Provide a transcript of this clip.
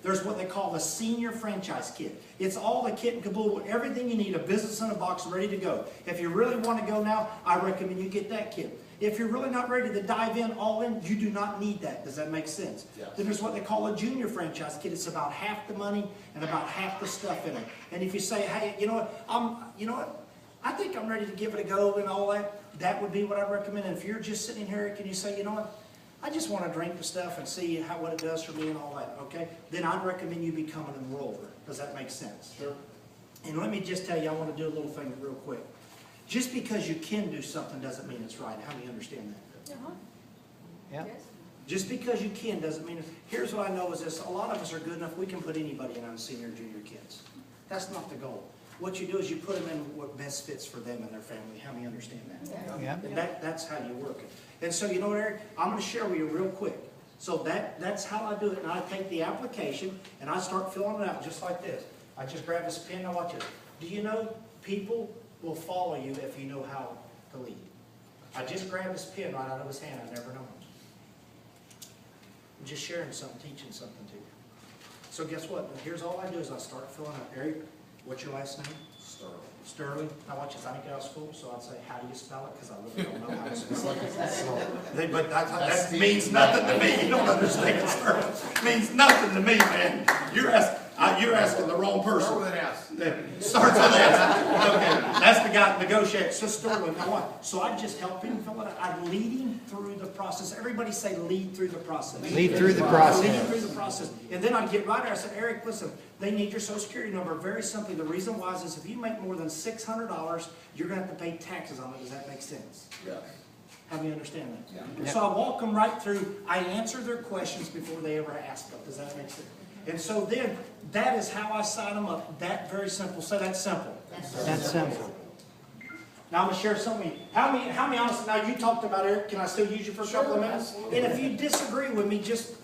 There's what they call the senior franchise kit. It's all the kit and caboodle, everything you need, a business in a box ready to go. If you really want to go now, I recommend you get that kit. If you're really not ready to dive in, all in, you do not need that. Does that make sense? Yes. Then there's what they call a junior franchise kit. It's about half the money and about half the stuff in it. And if you say, hey, you know what, I think I'm ready to give it a go and all that, that would be what I recommend. And if you're just sitting here and you say, you know what, I just want to drink the stuff and see what it does for me and all that, okay? Then I'd recommend you become an enroller. Does that make sense? Sure. And let me just tell you, I want to do a little thing real quick. Just because you can do something doesn't mean it's right. How do you understand that? Yeah. Just because you can doesn't mean here's what I know is this. A lot of us are good enough, we can put anybody in on senior and junior kids. That's not the goal. What you do is you put them in what best fits for them and their family. How do you understand that? Yeah. And that's how you work it. And so, you know what, Eric? I'm going to share with you real quick. So that's how I do it. And I take the application and I start filling it out just like this. I just grab this pen and I watch it. Do you know people will follow you if you know how to lead? I just grabbed this pen right out of his hand. I've never known him. I'm just sharing something, teaching something to you. So guess what? Here's all I do is I start filling out. Eric, what's your last name? Sterling. Sterling. Now watch this. I didn't get out of school, so I'd say, how do you spell it? Because I really don't know how to spell it. But that means nothing to me. You don't understand, Sterling. It means nothing to me, man. You're asking the wrong person. Start with an S. Starts with S. Okay, that's the guy negotiating. So Sterling, now what? So I just help him fill it out. I lead him through the process. Everybody say lead through the process. Lead through the Lead process. through the process. And then I'd get right there. I said, Eric, listen, they need your social security number. Very simply, the reason why is if you make more than $600, you're going to have to pay taxes on it. Does that make sense? Yes. How do you understand that? Yeah. So I walk them right through. I answer their questions before they ever ask them. Does that make sense? And so then, that is how I sign them up. That very simple. Say that's simple. That's simple. Now I'm going to share something with you. How many honestly, now you talked about Eric, can I still use you for a couple of minutes? And if you disagree with me, just